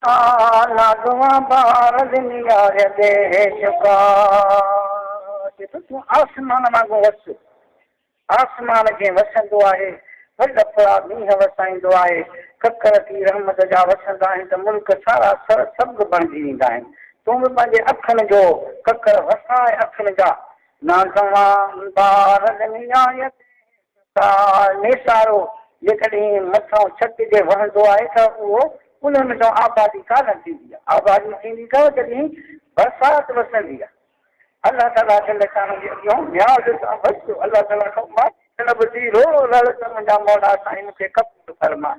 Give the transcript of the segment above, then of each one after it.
नागवा बार दुनिया दे चुका तूं आसमान वांगुरु वस आसमान जीअं वसंदो आहे वॾा फड़ा मींहं वसाईंदो आहे ककर थी रहमत जा वसंदा आहिनि त मुल्क सारा सभु बणिजी वेंदा आहिनि तूं बि पंहिंजे अखियुनि जो ककर वसाए अखियुनि जा नागवा बार दुनिया नेसारो जेकॾहिं मथां छत जे वहंदो आहे त उहो उन्हनि जो आबादी कान थींदी आहे आबादी थींदी अथव जॾहिं बरसाति वसंदी आहे अलाह ताला खे लखान जे अॻियां न्याज़ सां बसि अलाह ताला खां माफ़ी थी रो लड़त मुंहिंजा मौला साईं मूंखे क़बूल फरमा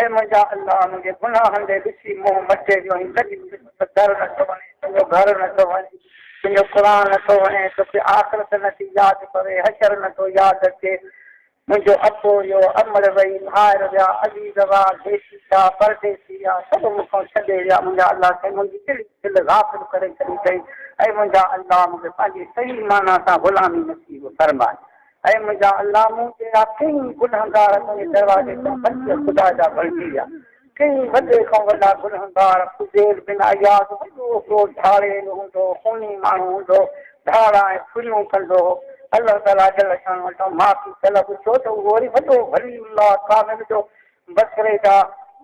ऐं मुंहिंजा अलाह मुंहिंजे गुनाहनि ॾे ॾिसी मोह मटे वियो ऐं कॾहिं दर नथो वञे तुंहिंजो घर नथो वञे तुंहिंजो क़ुर नथो वञे तोखे आख़िरत नथी यादि पवे हशर नथो यादि अचे मुंहिंजो अपो इहो अमर वई ॿाहिरि विया अज़ीज़ हुआ देसी आहे परदेसी आहे सभु मूंखां छॾे विया मुंहिंजा अलाह साईं मुंहिंजी दिलि गाफ़िल करे छॾी अथई ऐं मुंहिंजा अलाह मूंखे पंहिंजी सही माना सां ग़ुलामी नसीब फरमाए ऐं मुंहिंजा अलाह मूं जहिड़ा कई गुनहगार तुंहिंजे दरवाज़े ते पंज ख़ुदा जा बणिजी विया कई वॾे खां वॾा गुनहगार फुज़ेल बिन अयाज़ वॾो हिकिड़ो ढाड़ेल हूंदो खूनी माण्हू हूंदो धाड़ा ऐं फुरियूं कंदो अलाह ताला जल शान वटां माफ़ी तलब छो त उहो वरी वॾो वली अलाह कामिल जो बसरे जा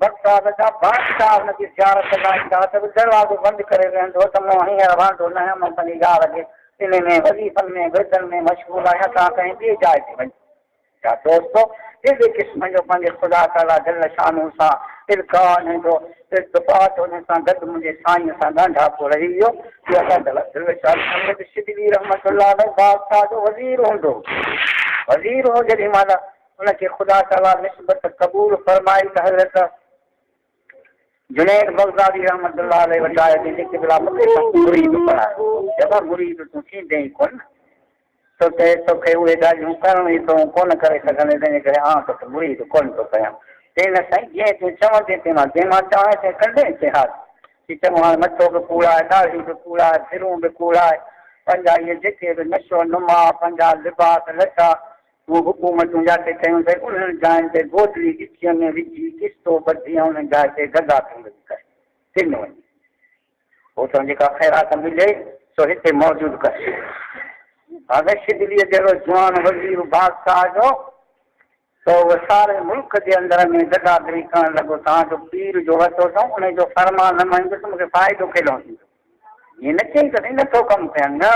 बगदाद जा बादशाह हुनजी ज़ियारत कंदा त बि दरवाज़ो बंदि करे वेहंदो त मूं हींअर वांदो न आहियां मां पंहिंजी यार खे इन में वज़ीफ़नि में विर्दनि में मशगूल आहियां तव्हां कंहिं ॿिए जाइ ते वञो छा दोस्तो अहिड़े क़िस्म जो पंहिंजे ख़ुदा ताला जल शानू सां इरका जो इर्तिफ़ात हुन सां गॾु मुंहिंजे साईं सां ॾाढापो रही वियो कि अलाह ताला अहमद शिदली रहमतुल्लाह अलैह बादशाह जो वज़ीर हूंदो वज़ीर हो जेॾी महिल हुनखे ख़ुदा ताला निस्बत क़बूल फरमाई त हज़रत जुनैद बग़दादी रहमतुल्लाह अलैह वटि आयो कि जेके भला मूंखे मुरीद पढ़ायो जब मुरीद तूं थींदे ई कोन तोखे उहे ॻाल्हियूं करण ई तूं कोन करे सघंदे तंहिंजे करे आउं तोखे मुरीद कोन थो कयां चई न साईं जीअं तूं चवंदे ते मां जंहिं मां चवां ते कंदे इतिहास की चङो हाणे मथो बि कूड़ा आहे ॾाढ़ी बि कूड़ा आहे सिरूं बि कूड़ा आहे पंहिंजा इहे जेके बि नशो नुमा पंहिंजा लिबास लटा उहे हुकूमतूं जिते कयूं अथई उन्हनि जाइनि ते गोदड़ी गिचीअ में विझी किस्तो ॿधी ऐं उन्हनि जाइ ते गदा थी करे किन वञे पोइ त जेका ख़ैरात मिले सो हिते मौजूदु करे हाणे शिदलीअ जहिड़ो जवान वज़ीर बादशाह जो त उहो सारे मुल्क जे अंदर में गदादरी करणु लॻो तव्हांजो पीर जो वरितो अथऊं उनजो फरमान न मञींदो त मूंखे फ़ाइदो केॾो थींदो ईअं न चई त नथो कमु थियनि न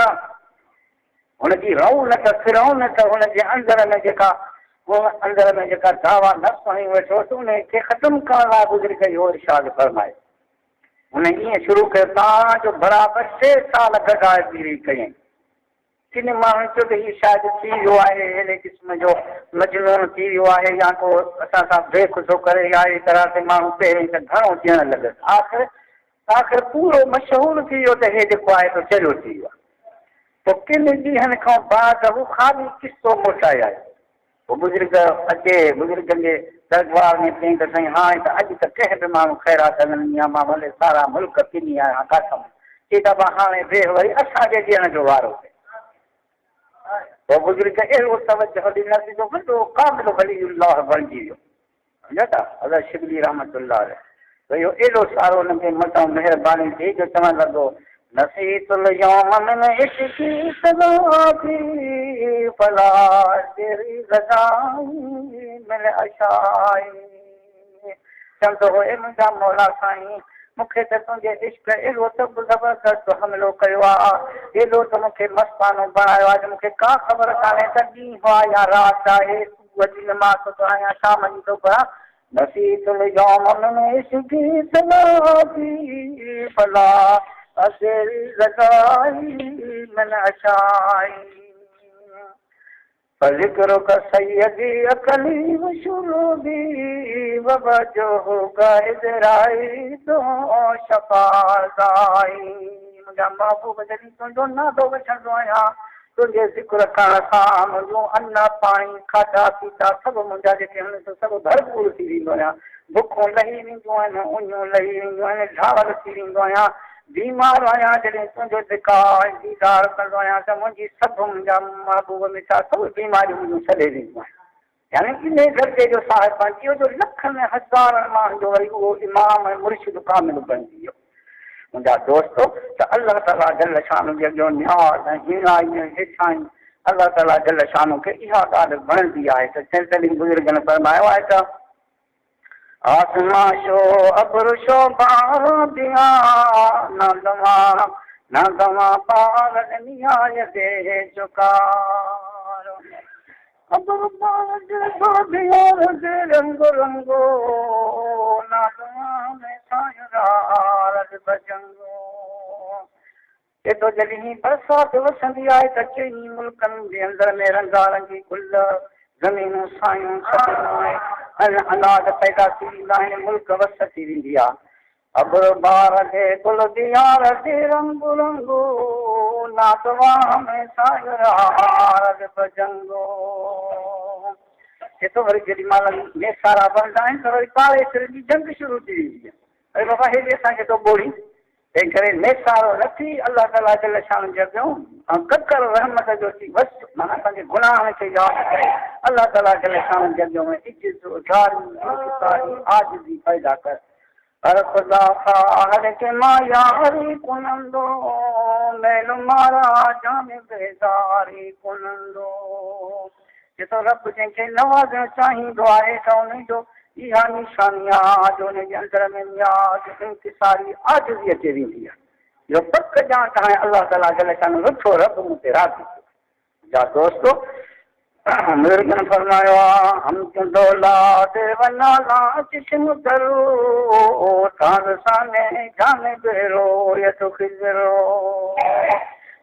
हुनजी रहूं न त फिरूं न त हुनजे अंदर में जेका दावा न खणी वेठो त उनखे ख़तमु करण लाइ गुज़री करे इहो इरशाद फरमाए हुन ईअं शुरू कयो तव्हांजो बराबरि 6 साल गदादरी कयईं किन माण्हुनि चयो त हीउ शायदि थी वियो आहे अहिड़े क़िस्म जो मजनून थी वियो आहे या को असां सां बेख़ुदो करे या अहिड़ी तरह ते माण्हू पहिरीं त घणो ॾियणु लॻसि आख़िर पूरो मशहूरु थी वियो त हे जेको आहे त चरियो थी वियो आहे पोइ किन ॾींहंनि खां बाद हू ख़ाली किस्तो मोटाए आयो पोइ बुज़ुर्गनि जे दरबार में चई त साईं हाणे त अॼु त कंहिं बि माण्हू ख़ैरात हलंदी आहे मां भले सारा मुल्क किनी आहियां काथां चई दफ़ा हाणे वेह वरी असांजे ॾियण जो वारो पोइ बुज़ुर्ग अहिड़ो तवजो ॾिनसि जो वॾो कामिल वलीउल्लाह बणिजी वियो सम्झो था हज़रत शिबली रहमतुल्लाह अलैह त इहो एॾो सारो हुनखे मथां महिरबानी थी जो चवणु लॻो नसीतुल यौम मिन इश्क़ी सदाकी फला तेरी गदाई मिन अशाई चवंदो हो ए मुंहिंजा मौला साईं मूंखे त तुंहिंजे इश्क अहिड़ो त ज़बरदस्त हमिलो कयो आहे एॾो त मूंखे मस्तानो बणायो आहे जो मूंखे का ख़बर कान्हे त ॾींहुं आहे या राति आहे सुबुह जी नमाज़ थो पढ़ां या शाम जी थो पढ़ां नसीतुल यौम मिन इश्क़ी सदाकी फला तेरी गदाई मिन अशाई फ़ज़िक्रुक सय्यदी अकली वशुरूबी ववजहुका इज़राई तो शफ़ाअताई मुंहिंजा महबूब जॾहिं तुंहिंजो नालो वठंदो आहियां तुंहिंजे ज़िक्र करण सां मुंहिंजो अन्न पाणी खाधा पीता सभु मुंहिंजा जेके आहिनि सभु भरपूर थी वेंदो आहियां बुखूं लही वेंदियूं आहिनि उञूं लही वेंदियूं आहिनि ढावर थी वेंदो आहियां बीमार आहियां जॾहिं तुंहिंजो ज़िकार दीदार कंदो आहियां त मुंहिंजी सभु मुंहिंजा महबूब मिठा सभु बीमारियूं मुंहिंजूं छॾे ॾींदियूं आहिनि यानी इन दर्जे जो साहिब बणिजी वियो जो लखनि में हज़ारनि माण्हुनि जो वरी उहो इमाम ऐं मुर्शिद कामिल बणिजी वियो। मुंहिंजा दोस्तो त अलाह ताला जल शान जे अॻियां न्याज़ ऐं हीराई ऐं हेठाई अलाह ताला जल शान खे इहा ॻाल्हि वणंदी आहे त चइनि बुज़ुर्गनि फरमायो आहे त आसमां शो अब्र शो बादिया न दवा पार नियाय दे चुकार अब्र बादिया दे रंग रंगो न दवा में सायरार बजंगो ये तो जॾहिं बरसाति वसंदी आहे त चइनी मुल्कनि जे अंदरि में रंगारंगी गुल ज़मीनूं सायूं अनाज पैदा थी वेंदा आहिनि मुल्क वस थी वेंदी आहे अब्र बार दे गुल दियार दे रंगो रंगो नातवा में सायरार बजंगो ये तो वरी जेॾी महिल मेसारा बनंदा आहिनि त वरी कारे सिर जी जंग शुरू थी वेंदी आहे अरे बाबा हेॾे असांखे तो ॿोड़ी तंहिं करे मेसारो न थी अलाह ताला जल शान जे अॻियां ककर रहमत जो थी बसि माना पंहिंजे गुनाह खे यादि करे अलाह ताला जल शान जे अॻियां इज़त आजिज़ी पैदा कर हर ख़ुदा हर के मां यारी कुनंदो मैल मारा जाने बेज़ारी कुनंदो जेतो रब जंहिंखे नवाज़णु चाहींदो आहे त उन जो इहा निशानी आहे जो हुनजे अंदर में न्याज़ इंकिसारी आजिज़ी अचे वेंदी आहे इहो पक ॼाण त हाणे अलाह ताला जल शान रुठो रब मूं ते राज़ी जा दोस्तो बुज़ुर्गनि फरमायो आहे हम दौलाद वनाला जिस्म करो तारसाने जाने बेरो ये तो खिजरो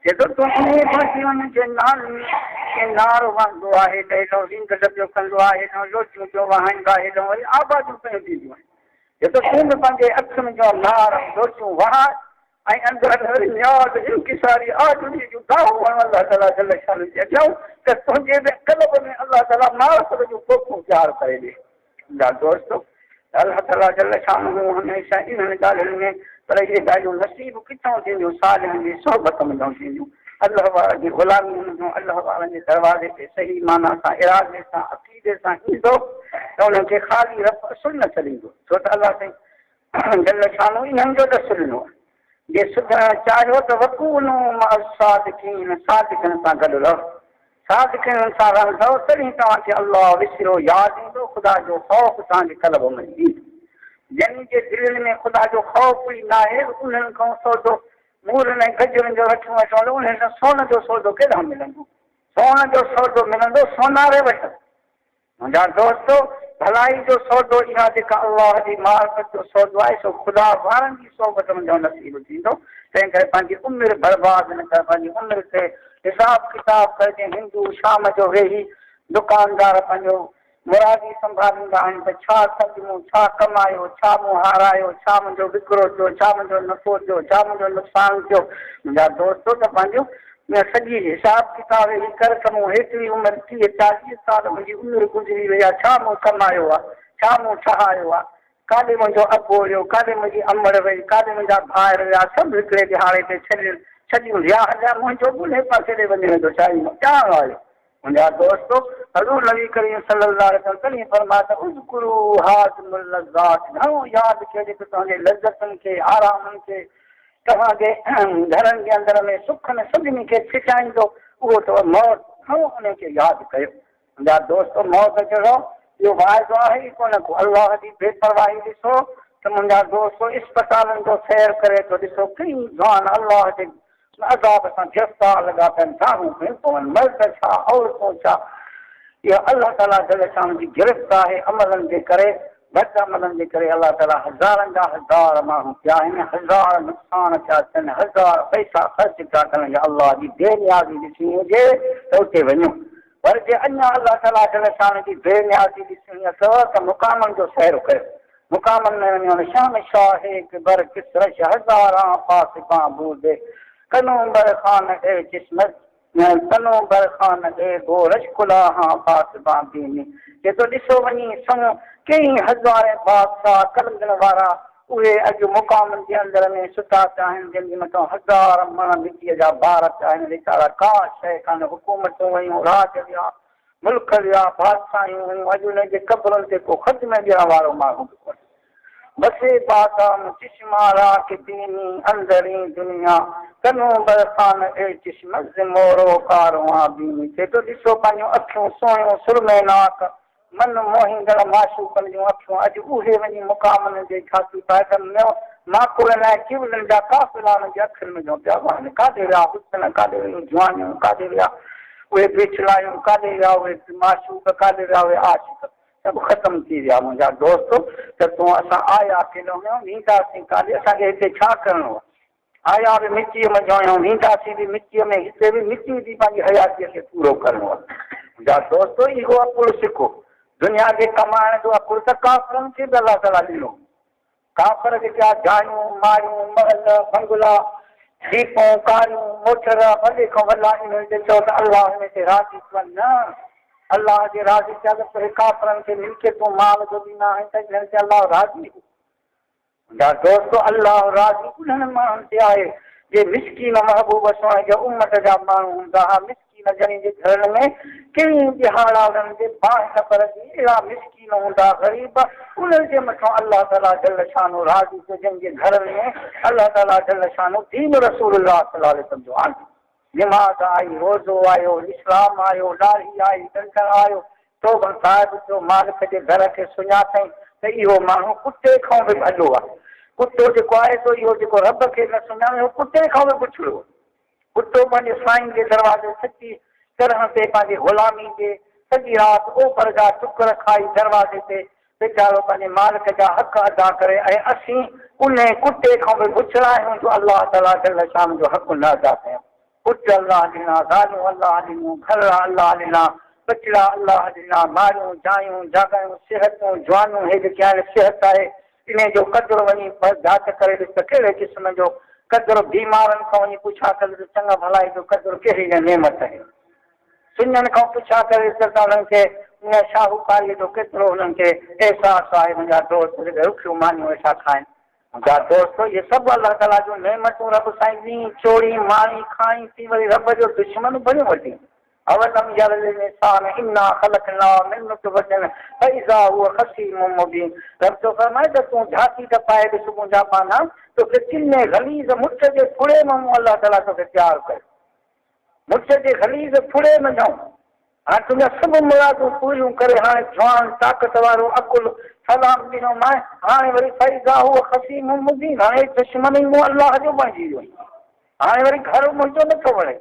जेतो तूं उन भाषियुनि जे नाले के नारो वांदो आहे त हेॾो रिंग डबियो कंदो आहे हेॾो लोचियूं जो वहाईंदा हेॾो वरी आबादियूं पियूं थींदियूं आहिनि जेतो तूं बि पंहिंजे अखियुनि जो नार लोचियूं वहा ऐं अंदरि न्याज़ इंकिसारी आजिज़ी जूं दाहूं अलाह ताला जल शान जे अॻियां त तुंहिंजे बि क़ल्ब में अलाह ताला मारफत जूं पोखूं तयारु करे ॾे मुंहिंजा दोस्तो अलाह ताला जल शान हमेशह इन्हनि ॻाल्हियुनि में पर इहे ॻाल्हियूं नसीब किथां थींदियूं सालिहनि जी सोहबत में न थींदियूं अलाह वारनि जी ग़ुलामी हुनजो अलाह वारनि जे दरवाज़े ते सही माना सां इरादे सां अक़ीदे सां ईंदो त उन्हनि खे ख़ाली रब असुल न छॾींदो छो त अलाह साईं जल शान इन्हनि जो दसु ॾिनो आहे जे सुधरणु चाहियो त वकूनो सादिकीन सादिकनि सां गॾु रहो सादिकनि सां रहंदव तॾहिं तव्हांखे अलाह विसरो यादि ईंदो ख़ुदा जो ख़ौफ़ तव्हांजे क़ल्ब में ईंदो जंहिं जे दिलि में ख़ुदा जो ख़ौफ़ ई न आहे उन्हनि खां सौदो मूरनि ऐं गजरनि जो वठूं वठो उन्हनि सां सोन जो सौदो केॾां मिलंदो सोन जो सौदो मिलंदो सोनारे वटि मुंहिंजा दोस्तो भलाई जो सौदो इहा जेका अलाह जी मारफत जो सौदो आहे सो ख़ुदा वारनि जी सोबत मुंहिंजो नसीबु थींदो तंहिं करे पंहिंजी उमिरि बर्बादु न कर पंहिंजी उमिरि ते हिसाब किताब करजे हिंदू शाम जो वेही दुकानदार पंहिंजो मुरादी संभालींदा आहिनि त छा सब्जियूं छा कमायो छा मूं हारायो छा मुंहिंजो विकिरो थियो छा मुंहिंजो नफ़ो थियो छा मुंहिंजो नुक़सानु थियो मुंहिंजा दोस्तो त पंहिंजो सॼी हिसाब किताब वेही कर त मूं हेतिरी उमिरि 30-40 साल मुंहिंजी उमिरि गुज़री वई आहे छा मूं कमायो आहे छा मूं ठहायो आहे काॾे मुंहिंजो अबो हुयो काॾे मुंहिंजी अमड़ वई काॾे मुंहिंजा भाइर विया सभु हिकिड़े दिहाड़े ते छॾियूं रिया हलिया मुंहिंजो ॻुल्हे पासे ते वञे थो छा ॼाण वारो मुंहिंजा दोस्तो हज़ूर नबी करीम सल्लल्लाहु अलैहि वसल्लम तॾहिं फरमाया त उज़कुरू हाज़िमुल लज़्ज़ात घणो यादि कयो जेको तव्हांजे लज़्ज़तुनि खे आरामनि खे तव्हांजे घरनि जे अंदरि में सुखनि सभिनी खे छिटाईंदो उहो अथव मौत घणो उनखे यादि कयो मुंहिंजा दोस्तो मौत जहिड़ो इहो वाइदो आहे ई कोन को अलाह जी बेपरवाही ॾिसो त मुंहिंजा दोस्तो इस्पतालनि जो सैर करे थो ॾिसो कई ज़ान अलाह जे अज़ाब सां गिरफ़्तार लॻा पिया दारूं पियूं पवनि मर्द छा औरतूं छा इहा अलाह ताला जल शान जी गिरफ़्त आहे अमलनि जे करे बद अमलनि जे करे अलाह ताला हज़ारनि जा हज़ार माण्हू पिया आहिनि हज़ार नुक़सान थिया थियनि हज़ार पैसा ख़र्च पिया कनि या अलाह जी बेनियाज़ी ॾिसणी हुजे त उते वञो पर जे अञा अलाह ताला जल शान जी बेनियाज़ी ॾिसणी अथव त मुक़ामनि जो सैर कयो मुक़ामनि में वञो शाम शाह बर किसरश हज़ारां फासिबां बूदे कनो बर ख़ान ए किस्मत कनो बर ख़ान ए गोरश कुलाहां फासिबां बीनी जेतो ॾिसो वञी सम कई हज़ारे बादशाह कलंदड़ वारा उहे अॼु मुक़ामनि जे अंदरि में सुठा पिया आहिनि जंहिंजे मथां हज़ार मण मिटीअ जा बार पिया आहिनि वीचारा का शइ कान हुकूमतूं वयूं राज विया मुल्क जा बादशाहूं अॼु उनजे कब्रनि ते को ख़त्म ॾियण वारो माण्हू बि कोन्हे बसे बादाम चश्मा राख दीनी अंदरी दुनिया कनो बरसान ए चश्म मोरो कारवां बीनी थे तो ॾिसो पंहिंजूं अखियूं सोहियूं सुरमेनाक मन मोहींदड़ माशूकनि जूं अखियूं अॼु उहे वञी मुक़ामनि जे छाती पाए कनि माकुड़नि ऐं किवलनि जा काफ़िला हुननि जे अखियुनि में जो पिया वहनि काॾे विया हुस्न काॾे वियूं जवानियूं काॾे विया उहे बिछलायूं काॾे विया उहे माशूक काॾे विया उहे आशिक सभु ख़तमु थी विया मुंहिंजा दोस्त त तूं असां आया केॾो में वींदासीं काॾे असांखे हिते छा करिणो आहे आया बि मिटीअ में जोयूं वींदासीं बि मिटीअ में हिते बि मिटी जी पंहिंजी हयातीअ खे पूरो करिणो आहे मुंहिंजा दोस्तो इहो अकुलु सिखो दुनिया जे कमाइण जो अकुलु त काफ़रनि खे बि अलाह ताला ॾिनो काफ़र जेका जायूं मायूं महल बंगला दीपूं कारियूं मोटर वॾे खां वॾा इन्हनि ते चओ त अलाह हिन ते राज़ी थियनि न अलाह जे राज़ी थिया त पोइ काफ़रनि खे मिल्कियतूं माल जो ॾींदा आहिनि त हिननि ते अलाह राज़ी मुंहिंजा दोस्त अलाह राज़ी उन्हनि माण्हुनि ते आहे जे मिसकीन महबूब सोणे जो उम्मत जा माण्हू हूंदा हुआ मिसकीन जणी जे घरनि में कहिड़ी दिहाड़ा उन्हनि जे बाहि न पर अहिड़ा मिसकीन हूंदा ग़रीब उन्हनि जे मथां अलाह ताला जल शानो राज़ी थियो जंहिंजे घरनि में अलाह ताला जल शानो दीन रसूलुल्लाह सल्लल्लाहु अलैहि वसल्लम जो आहे निमाज़ आई रोज़ो आयो इस्लाम आयो ॾाढ़ी आई डंडर आयो तौबा साहिब जो मालिक जे घर खे सुञातईं त इहो माण्हू कुते खां बि भॼो आहे कुतो जेको आहे सो इहो जेको रब खे न सुञाणे कुते खां बि पुछड़ो कुतो पंहिंजे साईं जे दरवाज़े सची तरह ते पंहिंजे ग़ुलामी जे सॼी राति ओपर जा टुकर खाई दरवाज़े ते वीचारो पंहिंजे मालिक जा हक़ अदा करे ऐं असीं उन कुते खां बि पुछड़ा आहियूं जो अलाह ताला जल शान जो हक़ न अदा कयूं पुट अलाह ॾिना ज़ालूं अलाह ॾिनूं घर अलाह ॾिना बचड़ा अलाह ॾिना मारियूं जायूं जाॻायूं सिहतूं जवानूं हे जेके आहिनि सिहत आहे इन जो क़दुरु वञी जांच करे ॾिस त कहिड़े क़िस्म जो क़दुरु बीमारनि खां वञी पुछा करे त चङा भलाई जो क़दुरु कहिड़ी न नेमत आहे सुञनि खां पुछा करे ॾिस त उन्हनि खे उन शाहूकारीअ जो केतिरो हुननि खे अहसासु आहे मुंहिंजा दोस्त रुखियूं मानियूं वेठा खाइनि मुंहिंजा दोस्त इहे सभु अलाह ताला जूं नेमतूं रब साईं ॾींहुं चोरी माणी खाई थी वरी रब जो दुश्मन बणियूं वठी अवलम इंसान इन्ना खलकना मिन नुतफतिन फइज़ा हुव खसीमुम मुबीन रब तो फरमाए त तूं झांकी त पाए ॾिस मुंहिंजा पाना तोखे किने गलीज़ मुठ जे फुड़े मां अलाह ताला तोखे तयारु कयो मुठ जे गलीज़ फुड़े में ॾऊं हाणे तुंहिंजा सभु मुरादूं पूरियूं करे हाणे जवान ताक़त वारो अकुलु सलाम ॾिनो मां हाणे वरी फइज़ा हुव खसीमुम मुबीन हाणे दुश्मन ई मूं अलाह जो बणिजी वियो हाणे वरी घर मुंहिंजो नथो वणे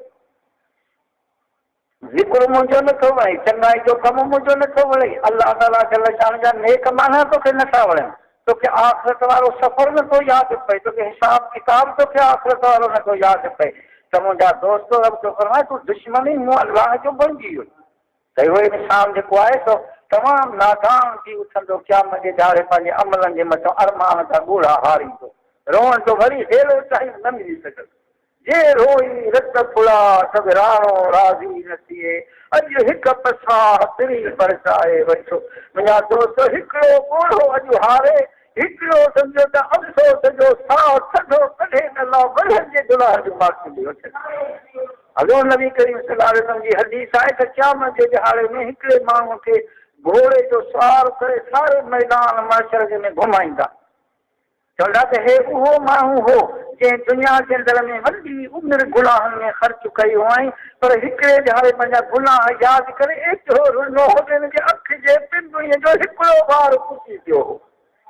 ज़िक्र मुंहिंजो नथो वणे चङाई जो कमु मुंहिंजो नथो वणे अलाह ताला जल शान जा नेक माना तोखे नथा वणनि तोखे आख़िरत वारो सफ़र नथो यादि पए तोखे हिसाब किताब तोखे आख़िरत वारो नथो यादि पए त मुंहिंजा दोस्त रब थो फरमाए तूं दुश्मन ई मूं अलाह जो बणिजी वियो त इहो इंसान जेको आहे सो तमामु नादान थी उथंदो क़यामत जे दाड़े पंहिंजे अमलनि जे मथां अरमान सां ॻोढ़ा हारींदो रोअण जो वरी हेड़ो टाइम न मिली सघंदो जे रोई रत फुड़ा सभु राणो राज़ी न थिए अॼु हिकु पसा तिरी परसाए वठो मुंहिंजा दोस्त हिकिड़ो ॻोढ़ो अॼु हारे हिकिड़ो सम्झो त अफ़सोस जो साहु थधो कढे न लाइ वॾनि जे दुल्हा जो मार्क्स वठे हज़ूर नबी करीम सल्लल्लाहु अलैहि वसल्लम जी हदीस आहे त क़यामत जे दिहाड़े में हिकिड़े माण्हूअ खे घोड़े जो सवार करे सारे मैदान माशर में घुमाईंदा चवंदा त हे उहो माण्हू हो जंहिं दुनिया जे अंदरि में वॾी उमिरि गुनाहनि में ख़र्च कयूं आहिनि पर हिकिड़े दिहाड़े पंहिंजा गुनाह यादि करे एतिरो रुनो हो त हिनजे अखि जे पिंपड़ीअ जो हिकिड़ो ॿार पुसी पियो हो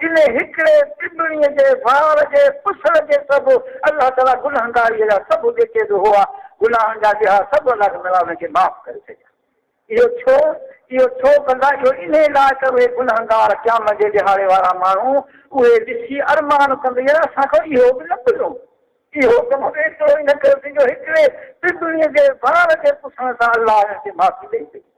इन हिकिड़े पिंपड़ीअ जे ॿार जे पुसण जे सभु अलाह ताला गुनहगारीअ जा सभु जेके बि हुआ गुनाहनि जा ॾिया सभु अलाह ताला हुनखे माफ़ करे छॾिया इहो छो कंदा इहो इन लाइ त उहे गुनहगार क़यामत जे दिहाड़े वारा माण्हू उहे ॾिसी अरमान कंदे असांखां इहो बि न पियो इहो कमु एतिरो ई न कयोसीं जो हिकिड़े पिंपड़ीअ जे ॿार जे पुछण सां अलाह हिनखे माफ़ी ॾेई सघे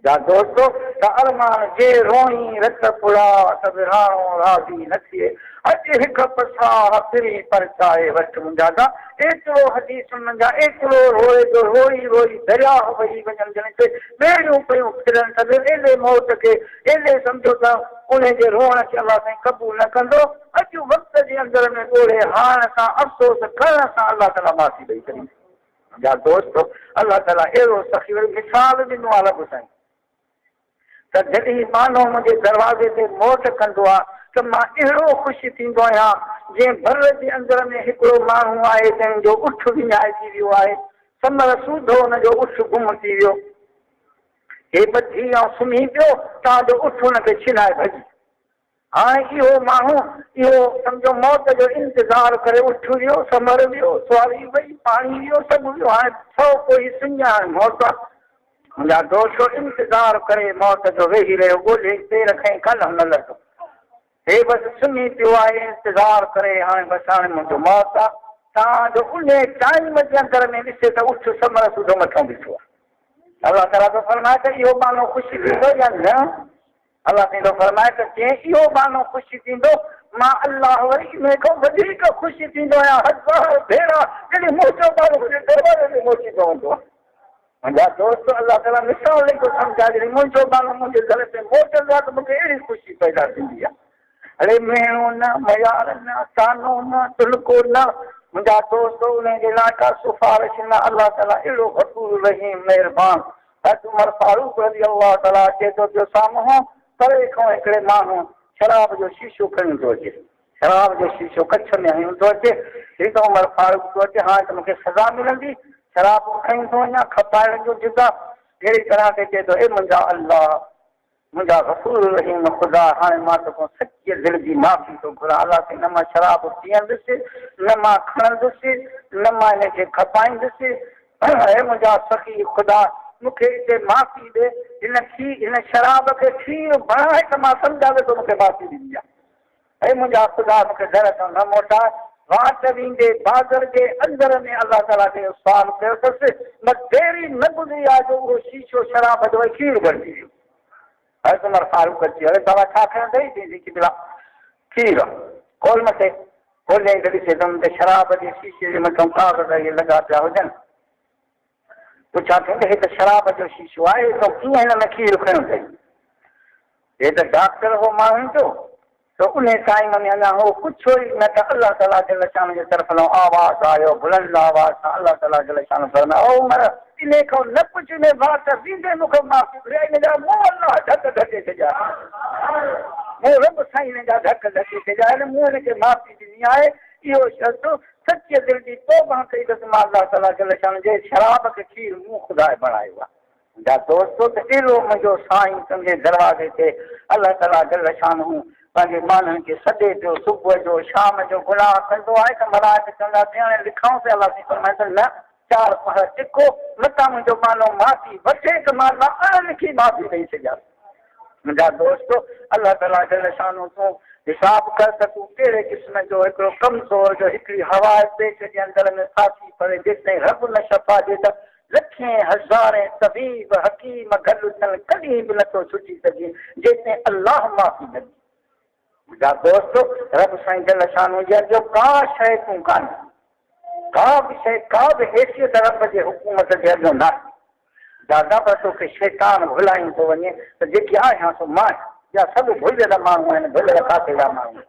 जा दोस्तो त अरमान जे रोई रत पुड़ा सभु राणो राज़ी न थिए अॼु हिकु पसा फिरी परचाए वठ मुंहिंजा जा एतिरो हदीसुनि जा एतिरो रोए जो रोई रोई दरिया वही वञनि जण ते ॿेड़ियूं पियूं फिरनि त एॾे मौत खे एॾे सम्झो त उन जे रोअण खे अलाह साईं क़बूल न कंदो अॼु वक़्त जे अंदरि में ॻोल्हे हाण सां अफ़सोस करण सां अलाह ताला माफ़ी ॾेई छॾी मुंहिंजा दोस्त अलाह ताला अहिड़ो सखी मिसाल ॾिनो आहे रब साईं त जॾहिं मानो मुंहिंजे दरवाज़े ते मोट कंदो आहे त मां अहिड़ो ख़ुशि थींदो आहियां जीअं भर जे अंदर में हिकिड़ो माण्हू आहे जंहिंजो उठ विञाइजी वियो आहे, समर सूधो हुनजो उठ गुम थी वियो, हे ॿधी ऐं सुम्ही पियो, तव्हांजो उठ हुनखे छिनाए भॼी। हाणे इहो माण्हू इहो सम्झो मौत जो इंतज़ारु करे उठ वियो, समर वियो, सुवारी वई, पाणी वियो, सभु वियो, हाणे सौ कोई सुञाणे मौत। मुंहिंजा दोस्त इंतज़ारु करे मौत जो वेही रहियो, ॻोल्हे पेर खईं कल्ह न लथो, हे बसि सुम्ही पियो आहे इंतज़ारु करे, हाणे बसि हाणे मुंहिंजो मौत आहे। तव्हांजो उन टाइम जे अंदर में ॾिसे त उठ समर सूधो मथां बीठो आहे। अलाह ताला थो फरमाए त इहो माण्हू ख़ुशि थींदो या न? अलाह थो फरमाए त जंहिं इहो माण्हू ख़ुशि थींदो, मां अलाह वरी इन खां वधीक ख़ुशि थींदो आहियां, हज़ार भेरा जॾहिं मुंहिंजो माण्हू मुंहिंजे दरवाज़े ते पहुची पवंदो आहे। मुंहिंजा दोस्त अलाह ताला मिसाल थो सम्झाए, जॾहिं मुंहिंजो माण्हू मुंहिंजे दर ते मोटंदो आहे त मूंखे अहिड़ी ख़ुशी पैदा थींदी आहे। अड़े मेणो न, मयार न, तानो न, तुलको न, मुंहिंजा दोस्त उनजे लाइ सिफारिश न। अलाह ताला अहिड़ो गफ़ूर रहीम महिरबान। उमर फारूक रज़ी अलाह ताला चए थो पियो, साम्हूं परे खां हिकिड़े माण्हू शराब जो शीशो खणी थो अचे, शराब जो शीशो कच्छ में हणी थो अचे, हे त उमर फारूक थो अचे, हाणे त मूंखे सज़ा मिलंदी, शराब खणी थो वञा, खपाइण जो जिदा। अहिड़ी तरह ते चए थो, ए मुंहिंजा अलाह, मुंहिंजा गफ़ूर रहीम ख़ुदा, हाणे मां तोखां सची दिलि जी माफ़ी थो घुरां। अलाह खे न मां शराब पीअंदुसि, न मां खणंदुसि, न मां हिनखे खपाईंदुसि। हे मुंहिंजा सखी ख़ुदा, मूंखे हिते माफ़ी ॾे, हिन शराब खे खीर बणाए त मां सम्झां थो मूंखे माफ़ी ॾींदी आहे। हे मुंहिंजा ख़ुदा, मूंखे दर तां न मोटाए। वाट वेंदे बाज़ार जे अंदर में अलाह ताला खे सुवाल कयो अथसि, न देरी न गुज़री आहे जो उहो शीशो शराब जो खीर बणिजी वियो। हर उमर फारूक अची, अरे बाबा छा खणंदई? थींदी की बिला खीर खोल मथे, खोले त ॾिसे त हुन ते शराब जे शीशे जे मथां कागज़ इहे लॻा पिया हुजनि। पुछा थींदे, हे त शराब जो शीशो आहे, त कीअं हिन में खीर खणियो अथई? हे त डॉक्टर हो माण्हुनि जो, त उन टाइम में अञा हो कुझु ई न, त अलाह ताला जल शान जे तरफ़ आवाज़ आयो, बुलंद आवाज़ सां अलाह ताला जल शान फरमायो, ओ उमर इन खां न कुझु में बात थींदे मूंखे माफ़ी ॾे, हिनजा मुंहुं अलाह ढक ढके छॾिया, मूं रब साईं हिनजा ढक ढके छॾिया आहिनि, मूं हिनखे माफ़ी ॾिनी आहे। इहो शख़्स सची दिलि जी तौबा कई अथसि, मां अलाह ताला जल शान जे शराब खे खीर मूं ख़ुदा बणायो आहे। मुंहिंजा दोस्तो, त अहिड़ो मुंहिंजो साईं तुंहिंजे दरवाज़े ते अलाह ताला जल शान पंहिंजे माण्हुनि खे सॾे पियो, सुबुह जो शाम जो गुनाह कंदो आहे त मलाइक चवंदा हाणे लिखांसि पिया, अलाह फरमाए त न, 4 पहर टिको, न त मुंहिंजो मानो माफ़ी वठे त मां अण लिखी माफ़ी ॾेई छॾियां। मुंहिंजा दोस्तो, अलाह ताला जल शान तूं हिसाब कर त तूं कहिड़े क़िस्म जो हिकिड़ो कमज़ोर जो हिकिड़ी हवा पेट जे अंदर में फासी पए, जेसिताईं रब न शफ़ा ॾे त लखें हज़ारे तबीब हकीम गॾु थियनि कॾहिं बि नथो छुटी सघे जेसिताईं अलाह माफ़ी न ॾे। मुंहिंजा दोस्तो, रब साईं जल शान जो का शइ तूं कान्हे, का बि शइ, का बि हैसियत रब जे हुकूमत जे अॻियां न आहे। दादा पर तोखे शैतान भुलायूं थो वञे त जेकी आहियां सो मां या सभु भुलियल माण्हू आहिनि, भुलियल काथे जा माण्हू,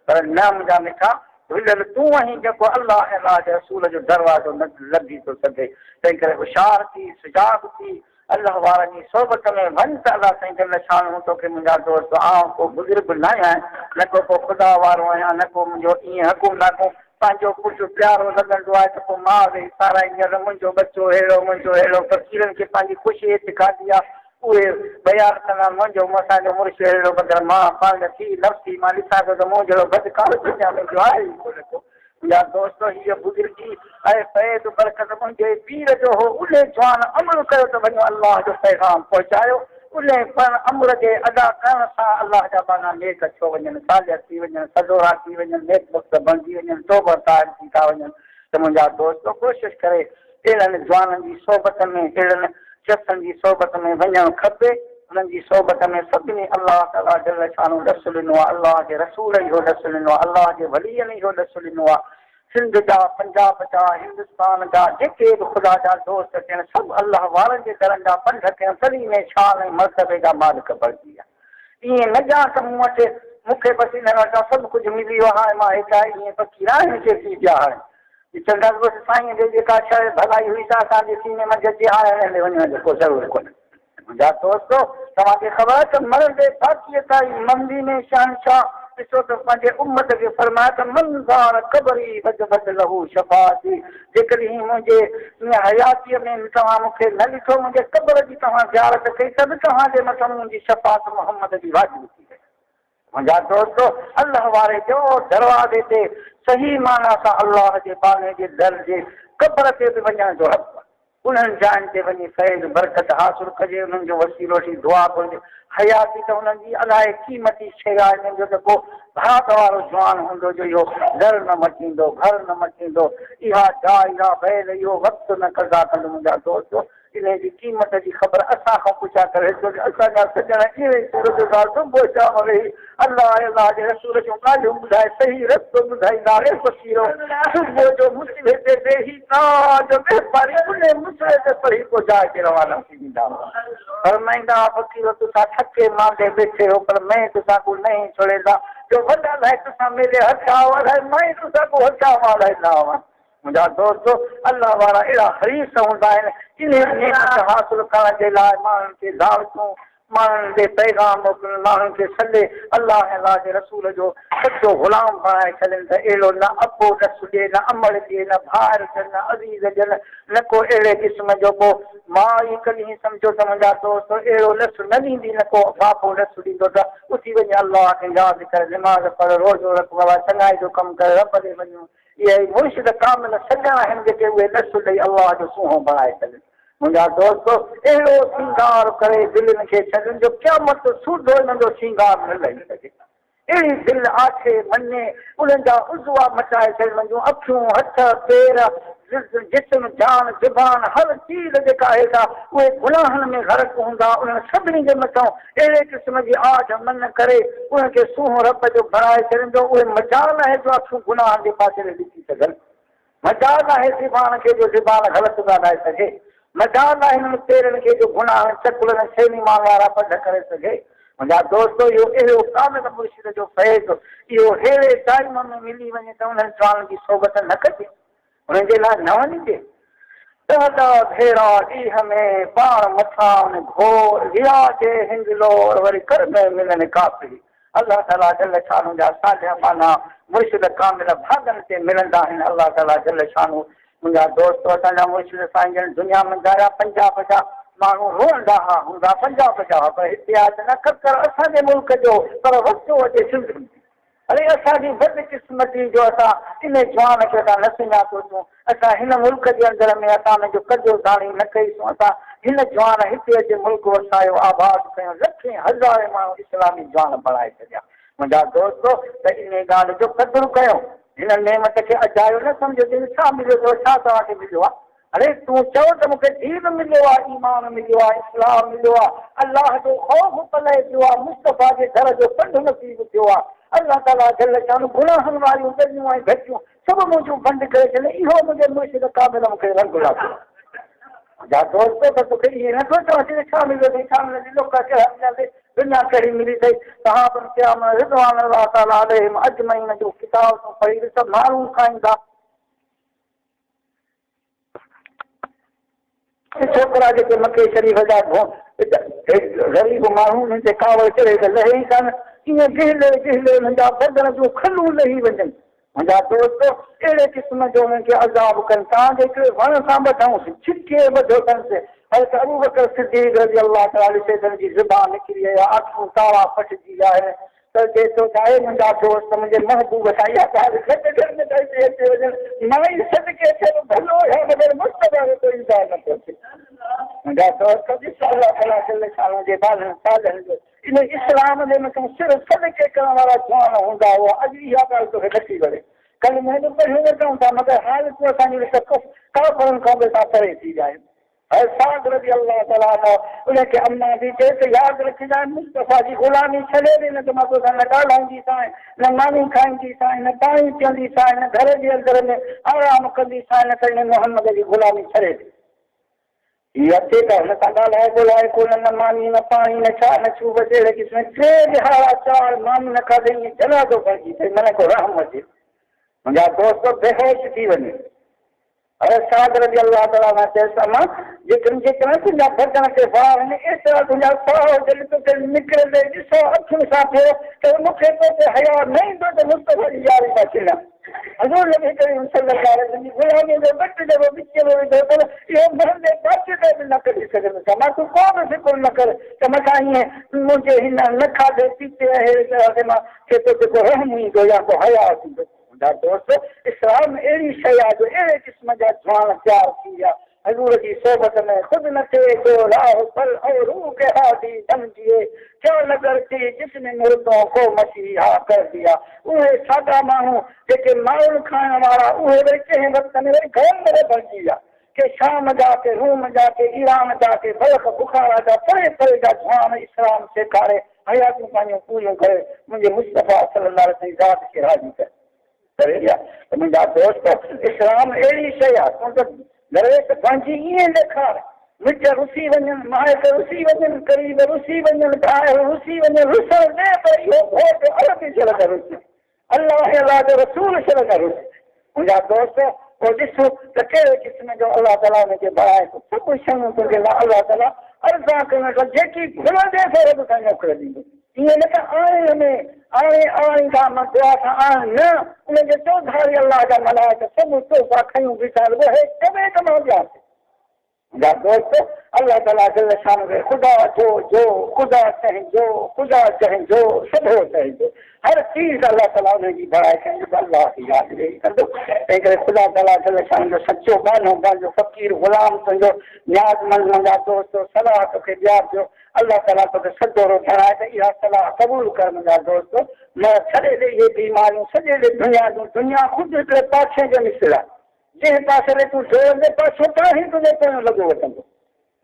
पर न मुंहिंजा मिठा, भुलियल तूं आहीं जेको अलाह ऐं अलाह जे रसूल जो दरवाज़ो न लॻी थो सघे। तंहिं करे होशियार थी, सुजाग थी, अलाह वारनि जी सोबत में वञ त अलाह साईं जल शान तोखे। मुंहिंजा दोस्त, आउं को बुज़ुर्ग न आहियां, न को ख़ुदा वारो आहियां, न को मुंहिंजो ईअं हक़ुम, न को पंहिंजो पुटु प्यारो लॻंदो आहे त पोइ मां वेही साराईंदड़, मुंहिंजो बचो अहिड़ो, मुंहिंजो अहिड़ो, फ़क़ीरनि खे पंहिंजी ख़ुशी ॾेखारी आहे, उहे बयानु कंदा, मुंहिंजो असांजो मुर्शिद अहिड़ो, मगर मां पंहिंजो थी नफ़्सी मां ॾिसां थो त मूं जहिड़ो बदकार दुनिया में जो आहे ई कोन को। मुंहिंजा दोस्त, हीअ बुज़ुर्गी ऐं फ़ैज़ बरकत मुंहिंजे पीर जो हो, उन जवान अमल कयो त वञो अलाह जो पैगाम पहुचायो, उन पर अमर जे अदा करण सां अलाह जा बाना नेक छो वञनि, सालिया थी वञनि, सदोरा थी वञनि, नेक वक़्त बणिजी वञनि, तौबा तार थी था वञनि। त मुंहिंजा दोस्त, कोशिशि करे अहिड़नि जवाननि जी सोबत में, अहिड़नि शख़्सनि जी सोबत में वञणु खपे। उन्हनि जी सोबत में सभिनी अलाह ताला जल शानो ॾसु ॾिनो आहे, अलाह जे रसूल इहो ॾसु ॾिनो आहे, अलाह जे वलीअनि इहो ॾसु ॾिनो आहे। सिंध जा, पंजाब जा, हिंदुस्तान जा जेके बि ख़ुदा जा दोस्त थियनि, सभु अलाह वारनि जे दरनि जा पंध थियनि, सभी में शान ऐं मर्तबे जा मालिक बणिजी विया। ईअं न ॼाण त मूं वटि मूंखे बसि हिन वटां सभु कुझु मिली वियो, हाणे मां हेठा ईअं फ़क़ीर आहियां खे थी पिया। हाणे चवंदासीं बसि साईं जे जेका शइ भलाई हुई त असांजे सीने में जजी, हाणे हिन में वञण जो को ज़रूरु कोन्हे। मुंहिंजा दोस्तो, तव्हांखे ख़बर आहे त मरंदे बाक़ीअ ताईं मंदी में शहनशाह ॾिसो त पंहिंजे उम्मत खे फरमाए त मंज़ार क़बरी वजबत लहू शफ़ाअती जेकॾहिं मुंहिंजे हयातीअ में तव्हां मूंखे न ॾिठो मुंहिंजे क़बर जी तव्हां ज़ियारत कई त बि तव्हांजे मथां मुंहिंजी शफ़ाअत मोहम्मद जी वाजिबु थी वई। मुंहिंजा दोस्तो अलाह वारे जो दरवाज़े ते सही माना सां अलाह जे बाने जे दर जे क़बर ते बि वञण जो हक़ उन्हनि जायुनि ते वञी फैज़ बरकत हासिलु कजे उन्हनि जो वसीलो थी दुआ घुरिजे। हयाती त हुननि जी अलाए क़ीमती शइ आहे हिननि जो त को भात वारो जवान हूंदो जो इहो दर न मटींदो घर न मटींदो इहा इहा बैल इहो वक़्तु न कज़ा कंदो। मुंहिंजा दोस्तो इन जी क़ीमत जी ख़बर असां खां पुछा करे छो जो असांजा सॼण अहिड़े सूरत सुबुह शाम वेही अलाह अलाह जे रसूल जूं ॻाल्हियूं ॿुधाए सही रस्तो ॿुधाईंदा वसीलो सुबुह जो मुस्लिम ते वेही ताज वारी उन मुसले ते पढ़ी को जाइ ते रवाना थी वेंदा हुआ। फरमाईंदा फ़कीर तुसां थके मांदे वेठे हो पर मैं तुसां को नहीं छोड़ेंदा जो वॾा लाइ तुसां मेरे हथा वधाए मैं तुसां को हथा वाराईंदा हुआ। मुंहिंजा दोस्तो अलाह वारा अहिड़ा हरीस हूंदा आहिनि इन नेमत हासिलु करण जे लाइ माण्हुनि खे दावतूं माण्हुनि खे पैगाम मोकिलनि माण्हुनि खे सॾे अलाह अलाह जे रसूल जो सचो ग़ुलाम बणाए छॾनि त अहिड़ो न अबो न सुॾे न अमल ॾिए न भार ॾियनि न अज़ीज़ ॾियनि न को अहिड़े क़िस्म जो को मां ई कॾहिं सम्झो त मुंहिंजा दोस्त अहिड़ो लस न ॾींदी न को बापो लस ॾींदो त उथी वञे अलाह खे यादि करे निमाज़ पढ़ रोज़ो रख बाबा चङाई जो कमु करे रब ॾे वञूं इहे मुर्शिद कामिल सॼणा आहिनि जेके उहे लस ॾेई अलाह जो सूंहों बणाए छॾनि। मुंहिंजा दोस्तो अहिड़ो श्रंगार करे दिलनि खे छॾनि जो क़यामत सूदो हिननि जो श्रंगार न लही सघे अहिड़ी दिलि आखे मञे उन्हनि जा उज़वा मटाए छॾनि जूं अखियूं हथ पेर जिस्म जान ज़ुबान हर चीज़ जेका आहे सा उहे गुनाहनि में ग़रक़ हूंदा उन्हनि सभिनी जे मथां अहिड़े क़िस्म जी आह मन करे उनखे सूंहों रब जो बणाए छॾींदो उहे मजाल आहे जो अखियूं गुनाहनि जे पासे ॾिसी सघनि मजाल आहे ज़बान खे जो ज़बान ग़लति ॻाल्हाए सघे मजाल आहे हिननि पेरनि खे जो गुनाह चकुलनि छेनी माल वारा पढ़ करे सघे। मुंहिंजा दोस्तो इहो अहिड़ो कामिल मुर्शिद जो फैज़ इहो अहिड़े टाइम में मिली वञे त उन्हनि ज़ालनि जी सोबत न कजे उन्हनि जे लाइ न वञिजे ॾाढा भेरा ॾींहं में पाण मथां घोर रिया जे हिंगलो वरी कर में मिलनि काफ़ी अलाह ताला जल शानू जा साझा पाना मुर्शिद कामिल भागनि ते मिलंदा आहिनि अलाह ताला जल शानू। मुंहिंजा दोस्त असांजा मुर्शिद साईं जन दुनिया में ॾाढा 50 माण्हू रोअंदा हूंदा 50 पर हिते आहे त न ककर असांजे मुल्क जो पर वक़्तु अचे सिंध अरे असांजी बदकिस्मती जो असां इन जवान खे असां न सुञातोसीं असां हिन मुल्क जे अंदरि में असां हुनजो कजो दाणी न कईसूं असां हिन जवान हिते अचे मुल्क वसायो आबाद कयूं लखे हज़ारे माण्हू इस्लामी जवान बणाए छॾिया। मुंहिंजा दोस्तो त इन ॻाल्हि जो क़दुरु कयो हिन नेमत खे अजायो न सम्झो छा मिलियो अथव छा तव्हांखे मिलियो आहे अरे तूं चओ त मूंखे दीन मिलियो आहे ईमान मिलियो आहे इस्लाम मिलियो आहे अलाह जो ख़ौफ़ पले पियो आहे मुस्तफ़ा जे दर जो पंधु नसीब थियो आहे अलाह ताला जल शानू गुनाहनि वारियूं ॻॾियूं ऐं घटियूं सभु मुंहिंजूं बंदि करे छॾे इहो मुंहिंजे मुर्शिद कामिल मूंखे रंग लाॻियो मुंहिंजा दोस्तो त तोखे इहे नथो चवां छा मिलियो अथई छा मिलियो दुनिया कहिड़ी मिली अथई सहाबनि क़याम रिज़वान अलाह ताला अलैहिम अजमईन जो किताब तूं पढ़ी ॾिस माण्हू खाईंदा छोकिरा जेके मके शरीफ़ जा ग़रीब माण्हू उन्हनि ते कावड़ चढ़े त लहे ई कान ईअं गिहले गिहले हुननि जा बदन जूं खलूं लही वञनि। मुंहिंजा दोस्तो अहिड़े क़िस्म जो उन्हनि खे अज़ाब कनि तव्हांजे हिकिड़े वण सां ॿधऊंसि छिके ॿधो अथसि हर त अबू बकर सिद्दीक़ रज़ी अल्लाह ताला ॾिसे त जी ज़ुबान निकिरी आहे अखियूं तारा फटिजी आहे त चए थो त आहे मुंहिंजा दोस्त मुंहिंजे महबूब सां इहा ॻाल्हि अचे वञनि मां ई सदके थिए भलो आहे मगर मुस्तफ़ा जो कोई इंसानु नथो थिए। मुंहिंजा दोस्त ॾिस अलाह ताला जल शानू जे बालनि सालनि जो इन इस्लाम जे मथां सिर्फ़ु सदके करण वारा जवान हूंदा हुआ अॼु इहा ॻाल्हि तोखे नथी वणे कल महिनूं पढ़ियूं न कयूं था मगर हालतूं असांजी काफ़रनि खां बि परे थी जाए साद रज़ी अल्लाह ताला उनखे अम्मा बि चए त यादि रखजांइ मुस्तफ़ा जी ग़ुलामी छॾे ॾे न त मां तोसां न ॻाल्हाईंदीसांइ न मानी खाईंदीसांइ न पाणी पीअंदीसांइ न घर जे अंदरि में आराम कंदीसांइ न त इन मोहम्मद जी ग़ुलामी छॾे ॾे हीअ अचे त हुन सां ॻाल्हाए ॻोल्हाए कोन न मानी न पाणी न छा न छू बसि अहिड़े क़िस्म 3 ॾिहाड़ा 4 मानी न खाधई ईअं जनाज़ो पइजी अथई मन को रहम अचे मुंहिंजा दोस्त बेहोश थी वञे अरे साद रज़ी अल्लाह ताला ने चयो जेकॾहिं तुंहिंजा बदन ते वार आहिनि एस तरह तुंहिंजा साहु जॾहिं तोखे निकिरंदे ॾिसो अखियुनि सां थियो त मूंखे तो ते हया न ईंदो त मुस्तफ़ा जी यारी था छॾियां हज़ूर नबी करीम सल्लल्लाहु अलैहि वसल्लम जी ग़ुलामीअ जो घटि जेको विच में विधो अथव इहो मरंदे बाक़ी ते बि न कढी सघंदुसि मां तूं को बि फिकुर न कर त मथां ईअं मुंहिंजे हिन न खाधे पीते अहिड़े तरह ते मां खे तो जेको रहम ईंदो या को हया थींदो दोस्त इस्लाम अहिड़ी शइ आहे जो अहिड़े क़िस्म जा जवान तयारु थी विया हज़ूर जी सोबत में ख़ुदि न थिए जो राह पल और रूह के हादी समझिए क्या नगर थी जिसने मुर्दों को मसीहा कर दिया उहे सादा माण्हू जेके माण्हुनि खाइण वारा उहे वरी कंहिं वक़्त में वरी घर में बणिजी विया के शाम जा के रूम जा के ईरान जा के बल्ख बुखारा जा परे परे जा जवान इस्लाम सेखारे हयातूं पंहिंजूं पूरियूं करे मुंहिंजे मुस्तफ़ा सल्लल्लाहु अलैहि वसल्लम ज़ात खे राज़ी करे मुंहिंजा दोस्त इस्लाम अहिड़ी शइ आहे तूं त दरवेश पंहिंजी ईअं ॾेखार मिट रुसी वञनि माइट रुसी वञनि क़रीब रुसी वञनि ॿाहिरि रुसी वञनि रुसण ॾे पर इहो घोट अलॻि थियल न रुसी अलाह अलाह जो रसूल थियल न रुसी मुंहिंजा दोस्त पोइ ॾिसो त कहिड़े क़िस्म जो अलाह ताला हुनखे बणाए थो सभु शयूं तुंहिंजे लाइ अलाह ताला अर्ज़ा करण जेकी घुरंदे थो रब ताईं मोकिले ॾींदो ईअं न त आणे में आणींदा मां दुआ सां आण न उनजे चौधारी अलाह जा मलाइक सभु तोहफ़ा खयूं बीठा हे कॾहिं त मां ॾियां मुंहिंजा दोस्त अलाह ताला जल शान खे ख़ुदा जो ख़ुदा चइजो सभु चइजो हर चीज़ अलाह ताला हुनजी बड़ाई कयूं अलाह खे यादि ॾेई कंदो तंहिं करे ख़ुदा ताला जल शान जो सचो गानो पंहिंजो फ़क़ीर ग़ुलाम तुंहिंजो न्याज़मंद मुंहिंजा दोस्त सलाह तोखे ॾियारिजो अल्लाह ताला तोखे सदोरो ठहिराए त इहा सलाह क़बूल कर मुंहिंजा दोस्त न छॾे ॾे इहे बीमारियूं सॼे ॾे दुनिया जूं दुनिया ख़ुदि हिकिड़े पाछे जो मिसर आहे जंहिं पासे ते तूं जोड़ंदे पाछो तां ई तुंहिंजे पोयां लॻो वठंदो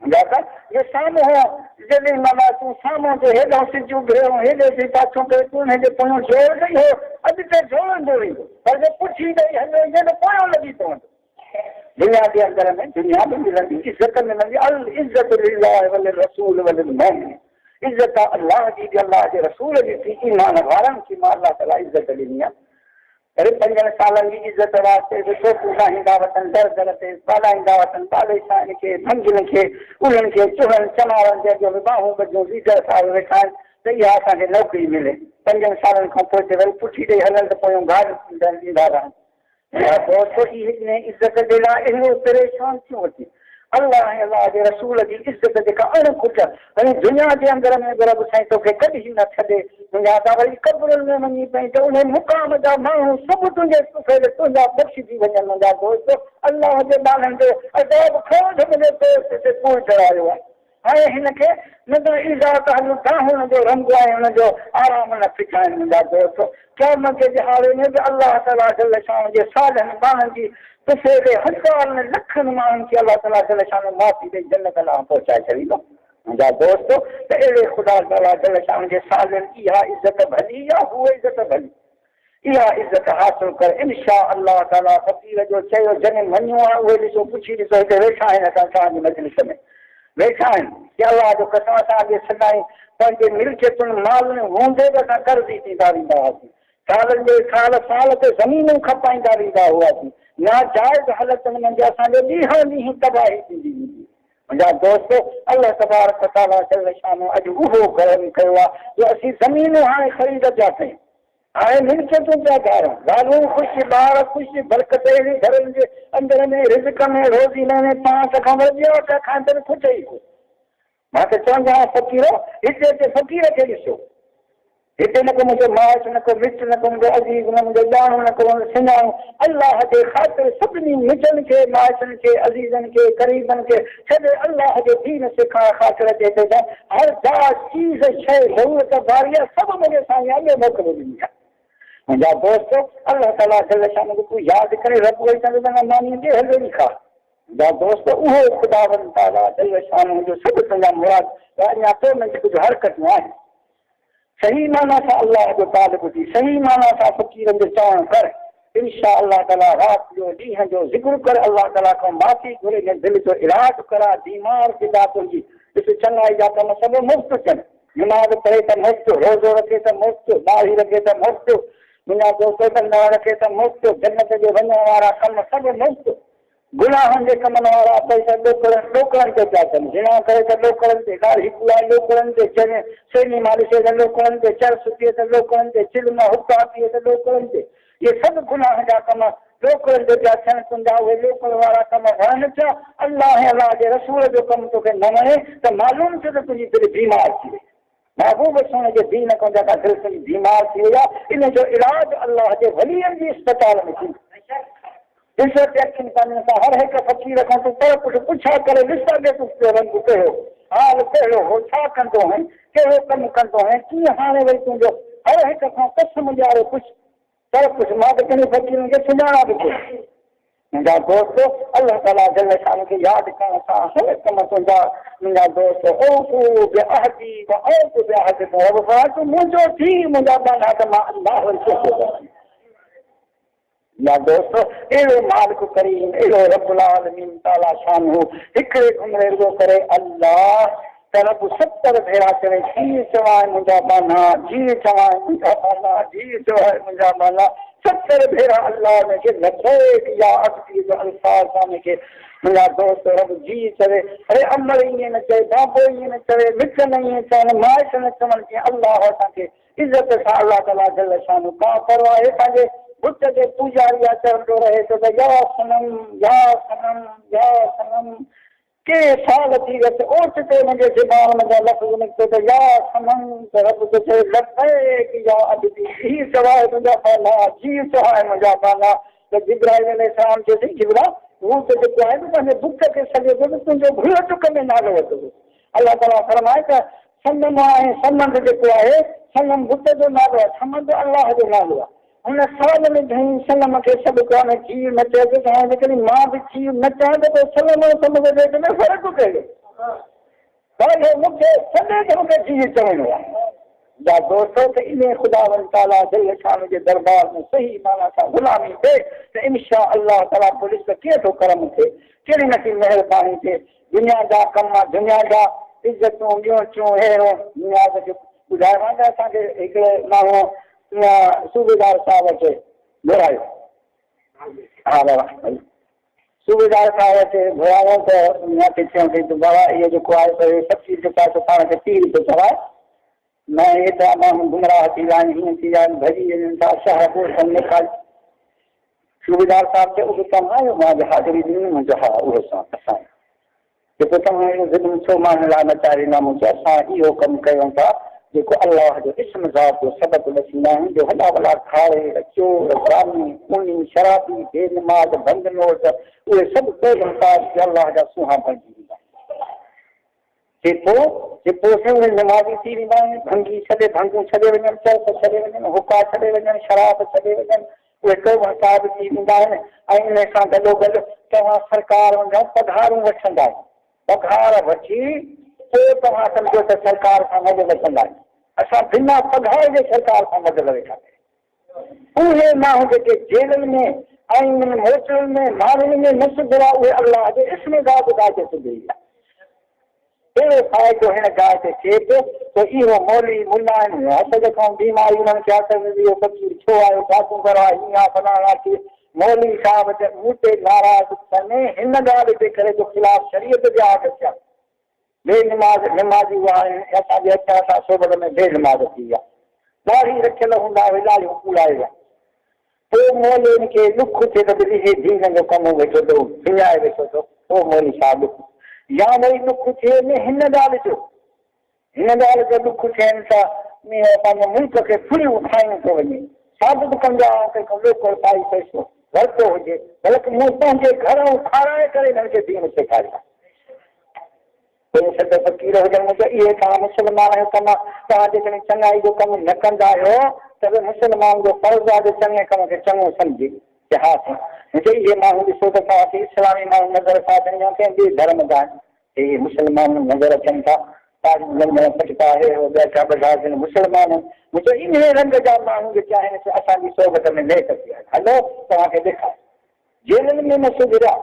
मुंहिंजा इहे साम्हूं जॾहिं माना तूं साम्हूं ते हेॾो सिजूं घिरियो हेॾे थी पाछो करे तूं हिनजे पोयां जोड़ंदे हो अॻिते जोड़ंदो वेंदो पर जे पुठी ॾेई हलियो ईंदे त पोयां लॻी पवंदो दुनिया जे अंदर में दुनिया में मिलंदी इज़त मिलंदी अल इज़त लिल्लाह वल रसूल वल मोमिन इज़त अल्लाह जी अल्लाह जे रसूल जी थी ईमान वारनि खे मां अल्लाह ताला इज़त ॾिनी आहे अरे 5 सालनि जी इज़त वास्ते ॾिसो ॿुधाईंदा वठनि दर दर ते ॻाल्हाईंदा वठनि पालेशान खे मंझिन खे उन्हनि खे चुड़नि चमारनि जे अॻियां बाहूं ॿधियूं लीडर साहिब वेठा आहिनि त इहा असांखे नौकिरी मिले 5 सालनि खां पोइ ते वरी पुठी ॾेई हलनि त पोइ गाॾी ॾींदा रहनि इज़त जे लाइ अहिड़ो परेशान थियूं अची अल्लाह ऐं अल्लाह जे रसूल जी इज़त जेका अणखुट वरी दुनिया जे अंदर में रब साईं तोखे कॾहिं न छॾे मुंहिंजा त वरी क़ब्रुनि में वञी पई त उन मुक़ाम जा माण्हू सभु तुंहिंजा बख़्शिजी वञनि मुंहिंजा दोस्त अल्लाह जे नालनि ते अजाब खोज ते पूर चढ़ायो आहे हाणे हिनखे न त इज़त लुटा हुनजो रंग आहे हुनजो आराम न फिटाइनि मुंहिंजा दोस्त क़यामत जे हाले में बि अल्लाह ताला जल शान जे सालनि माण्हुनि जी पिछले हज़ारनि लखनि माण्हुनि खे अल्लाह ताला जल शान माफ़ी ॾेई जन्नत लाइ पहुचाए छॾींदो मुंहिंजा दोस्त त अहिड़े ख़ुदा ताला जल शान जे सालनि इहा इज़त भली आहे उहा इज़त भली इहा इज़त हासिल कर इनशा अल्लाह ताला फ़क़ीर जो चयो जॾहिं मञियो आहे उहे ॾिसो पुछी ॾिसो हिते वेठा आहिनि असां तव्हांजी मजलिस में वेठा आहिनि की अल्लाह जो कसम असांखे सदाईं पंहिंजे मिल्कियतुनि मालनि हूंदे बि असां कर्ज़ी थींदा वेंदा हुआसीं सालनि जे साल ते ज़मीनूं खपाईंदा वेंदा हुआसीं नाजाइज़ हालतुनि में असांजो ॾींहं ॾींहुं तबाही थींदी वेंदी मुंहिंजा दोस्त अल्लाह तबारक ताला जल शानो अॼु उहो कर्म कयो आहे जो असीं ज़मीनूं हाणे ख़रीद पिया कयूं हाणे मिल्कियतूं पिया ठाहियूं ॻाल्हियूं ख़ुशि ॿार ख़ुशि बरकत अहिड़ी घरनि जे अंदर में रिज़्क़ में रोज़ी में 5 खां वधी पिया खाइनि त खुटे ई कोन मां त चवंदो आहियां फ़क़ीर हिते फ़क़ीर खे ॾिसो हिते न को मुंहिंजो माइट न को मिट न को मुंहिंजो अज़ीज़ न मुंहिंजो ॼाणो न को सुञाणो अल्लाह जे ख़ातिर सभिनी मिटनि खे माइटनि खे अज़ीज़नि खे क़रीबनि खे छॾे अल्लाह जो दीन सिखाइण ख़ातिर ते हिते हर जा चीज़ शइ ज़रूरत वारी आहे सभु मुंहिंजे साईं अॻे मोकिले ॾिनी आहे मुंहिंजा दोस्त अल्लाह ताला जल शान तूं यादि करे रब वेही कंदो त मानी ॾे हले लिखा मुंहिंजा दोस्त उहो ख़ुदावंद ताला जल शान जो सभु तुंहिंजा मुराद अञा तो में कुझु हरकतूं आहिनि सही माना सां अल्लाह जो तालिब थी सही माना सां फ़क़ीरनि जो चवणु कर इनशा अल्लाह ताला राति जो ॾींहं जो ज़िक्र कर अल्लाह ताला खां माफ़ी घुरे ऐं दिलि जो इलाजु करा बीमार थींदा तुंहिंजी ॾिस चङाई जा कम सभु मुफ़्त थियनि नमाज़ पढ़े त मुफ़्त रोज़ो रखे त मुफ़्त दाढ़ी रखे त मुफ़्त मुंहिंजा दोस्त न रखे त मुफ़्त जन्नत जे वञण वारा कम सभु मुफ़्त गुनाहनि जे कमनि वारा पैसा ॾोकड़नि ते पिया कनि जिना करे त ॾोकड़नि ते ॻाढ़ी कुलाई ॾोकड़नि ते चने सेनी मालिशे त ॾोकड़नि ते चर्स थिए त ॾोकड़नि ते चिल्म हुका थिए त ॾोकड़नि ते इहे सभु गुनाह जा कम ॾोकड़नि ते पिया थियनि तुंहिंजा उहे ॾोकड़ वारा कम वणनि पिया अलाह जे रसूल जो कमु तोखे न वणे त मालूम थियो त तुंहिंजी दिलि बीमार थी वई महबूब सोने जे दीन खां जेका दिलि तुंहिंजी बीमार थी वई आहे इन जो इलाज अलाह जे वलीअनि जी इस्पताल में थींदो ॾिसो अखियुनि काननि सां हर हिकु फ़क़ीर खां तूं पर कुझु पुछा करे ॾिसां तूं रंग कहिड़ो हाल कहिड़ो हो छा कंदो आहे कहिड़ो कमु कंदो आहे कीअं हाणे वरी तुंहिंजो हर हिक खां कसम ॾियारे पुछ पर कुझु मां त कंहिं फ़क़ीरनि खे सुञाणा बि कोन मुंहिंजा दोस्त अलाह ताला जल शान खे यादि करण सां हर कम तुंहिंजा मुंहिंजा दोस्त तूं मुंहिंजो थी मुंहिंजा बाना त मां अलाह या दोस्त अहिड़ो मालिक करीम अहिड़ो रब्बुल आलमीन ताला शान हो हिकिड़े घुमरे रुगो करे अल्लाह त रब 70 भेरा चवे जी चवाए मुंहिंजा बाना जी चवाए मुंहिंजा बाना जी चवाए मुंहिंजा बाना 70 भेरा अल्लाह हुनखे नथे या अॻिती जो अल्फाज़ हुनखे मुंहिंजा दोस्त रब जी चवे अरे अमर ईअं न चए बाबो ईअं न चवे मिट न ईअं चवनि माइट न चवनि जीअं अल्लाह असांखे इज़त सां अल्लाह ताला जल शान का परवाह पंहिंजे बुत जे पूजारी चवंदो रहे थो त या सनम या सनम या सनम के साल थी वियसि ओट ते मुंहिंजे ज़बान मुंहिंजा लफ़्ज़ निकितो त या सनम त रब थो चए लफ़ या अबदी ही सवाइ मुंहिंजा बाला जी सवाइ मुंहिंजा बाला त जिब्राइल अलैहिस्सलाम चए जिब्रा हू त जेको आहे न पंहिंजे बुत खे सॼे थो त तुंहिंजो भुल टुक में नालो वठो अलाह ताला फरमाए त सनम आहे सनम जेको आहे सनम बुत जो नालो आहे सनम अलाह जो नालो आहे हुन साल में घणी सलम खे सभु कोन्हे खीर न चइजे त हाणे जेकॾहिं मां बि खीर न चाहियां त सलम सम जे पेट में फ़र्क़ु कहिड़ो पर मूंखे सॼे खे मूंखे खीर चवणो आहे या दोस्तो त इन ख़ुदा ताला दिलि शान जे दरबार में सही माना सां ग़ुलामी थिए त इनशा अलाह ताला पुलिस कीअं थो करम थिए कहिड़ी न कहिड़ी महिरबानी थिए दुनिया जा कम दुनिया जा इज़तूं ॿियूं चूं अहिड़ो दुनिया खे ॿुधायो आहे त असांखे हिकिड़े माण्हू सूबेदार साहब खे घुरायो हा बाबा सूबेदार साहब खे घुरायो त हुनखे चयूं त बाबा इहो जेको आहे त सची जेका आहे पाण खे पीर थो चवाए न हेतिरा माण्हू गुमराह थी विया आहिनि हीअं थी विया आहिनि भॼी वञनि था शहर निकाल सूबेदार साहब खे उहो कमु आयो मां हाज़िरी ॾिनी मुंहिंजो हा उहो असां जेको तव्हां इहो ज़िदम छो माण्हू लाइ नचारींदा मूंखे असां इहो कमु कयूं था जेको अल्लाह जो इस्म ज़ात जो सबक़ ॾसींदा आहिनि जो वॾा वॾा खारे चोर ज़ामी खूनी शराबी बेनमाज़ बंद नोट उहे सभु बेगमताज अल्लाह जा सुहा बणिजी वेंदा जेको नमाज़ी थी वेंदा आहिनि भंगी छॾे भंगूं छॾे वञनि चर्च छॾे वञनि हुका छॾे वञनि शराब छॾे वञनि उहे बेगमताज थी वेंदा आहिनि ऐं इन सां गॾोगॾु तव्हां सरकार वञो पघारूं वठंदा पघार वठी पोइ तव्हां सम्झो त सरकार खां मदद कंदा आहिनि असां बिना पघार जे सरकार खां मदद वेठा उहे माण्हू जेके जेलनि में ऐं होटलनि में माण्हुनि में न सुधरा उहे अल्लाह जे इस्म ज़ात ॻाल्हि सुधरी आहे अहिड़ो फ़ाइदो हिन ॻाल्हि ते थिए पियो त इहो मौली मुला आहिनि हथ खां बीमारी हुननि खे हथ इहो फ़क़ीर छो आयो छातूं करो हीअं फलाणा थी मौली साहब जे मूं ते नाराज़ कने हिन ॻाल्हि जे करे जो ख़िलाफ़ शरीयत जा हथ थिया बेनमाज़ नमाज़ी हुआ आहिनि असांजे अचण सां सोबत में बेनमाज़ थी विया ॾाढी रखियल हूंदा हुआ ॾाढियूं कूड़ाए विया पोइ मौलियुनि खे ॾुख थिए त ॾिसे दीन जो कमु वेठो थो विञाए वेठो थो पोइ मौली साहब ॾुख या वरी ॾुख थिए न हिन ॻाल्हि जो ॾुख थियनि था पंहिंजे मुल्क खे फुलियूं खाइणो थो वञे साबित कंदा कंहिंखां लोकल पाई पैसो वरितो हुजे बल्कि मूं पंहिंजे घर खाराए करे हिननि खे दीन सेखारिया सद फ़क़ीर हुजनि त इहे तव्हां मुस्लमान जो कमु आहे तव्हां जेकॾहिं चङाई जो कमु न कंदा आहियो त मुस्लमान जो फर्ज़ आहे जो चङे कम खे चङो सम्झे कि हा साईं इहे माण्हू ॾिसो त तव्हांखे इस्लामी माण्हू नज़र अचा अचनि या कंहिं ॿिए धर्म जा आहिनि इहे मुस्लमान नज़र अचनि था पटका ॿिया ॿधा मुस्लमान मुंहिंजो इन रंग जा माण्हू जेके आहिनि असांजी सोबत में न थी आहिनि हलो तव्हांखे ॾेखार जेलनि में न सुधरिया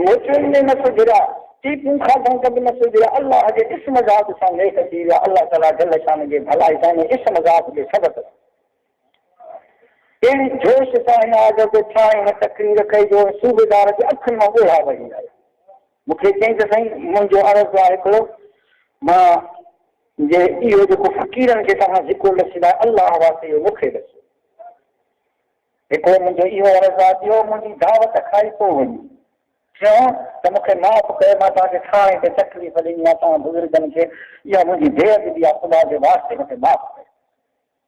होटलुनि में न सुधरिया टीपूं खाधूं त बि न सुधरिया अल्लाह जे इस्म ज़ात सां नेक थी विया अल्लाह ताला जल शान जे भलाई सां इस्म ज़ात जे सबक़ अहिड़ी जोश सां हिन आदत खे ठाहे हिन तकरीर कई जो सूबेदार जे अखियुनि मां ॻोढ़ा वही आया। मूंखे चई त साईं मुंहिंजो अर्ज़ु आहे हिकिड़ो मां जे इहो जेको फ़क़ीरनि खे तव्हां ज़िक्र ॾसींदा अलाह वास्ते इहो मूंखे ॾसो। हिकिड़ो मुंहिंजो इहो अर्ज़ु आहे, ॿियो मुंहिंजी दावत खाई पोइ वञी चयो त मूंखे माफ़ कयो, मां तव्हांखे ठाणे ते तकलीफ़ ॾिनी आहे, तव्हां बुज़ुर्गनि खे इहा मुंहिंजी देह ॾिनी आहे, ख़ुदा जे वास्ते मूंखे माफ़ कयो।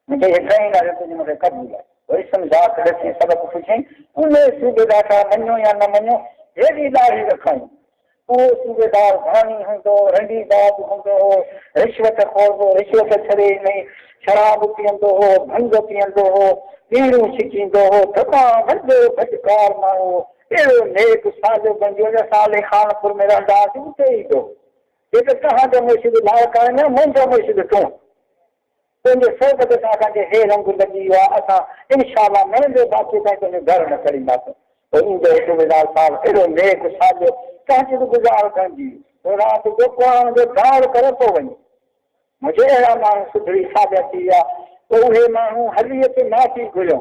मूंखे इहे टई ॻाल्हियूं तुंहिंजी मूंखे क़बूल आहे। वरी सम्झात ॾसी सबक़ु पुछई उन सूबेदार खां मञो या न मञो हेॾी ॾाढ़ी रखूं। उहो सूबेदार घाणी हूंदो, रंडीबाज़ हूंदो हो, रिश्वत खोरंदो, रिश्वत छॾे न शराब पीअंदो हो, भंग पीअंदो हो, पीड़ूं छिकींदो हो, तमामु वॾो भटकार माण्हू, अहिड़ो नेक साधो बणिजो जो साले खानपुर में रहंदा हुआसीं उते ई थो। हे त तव्हांजो मुर्शिद लाइक़ु आहे न, मुंहिंजो मुर्शिद तूं। तुंहिंजे सोबत सां असांखे हे रंग लॻी वियो आहे, असां इनशाला मुंहिंजे बाक़ी ताईं तुंहिंजो घर न छॾींदासीं। ईंदो सूबेदार साहिबु एॾो नेक साधो कंहिंखे बि गुज़ारो कंदी राति जो क़ुर जो दाड़ करे पोइ वञे। मुंहिंजे अहिड़ा माण्हू सुधरी साबिया थी विया, पोइ उहे माण्हू हली अचे माफ़ी घुरियो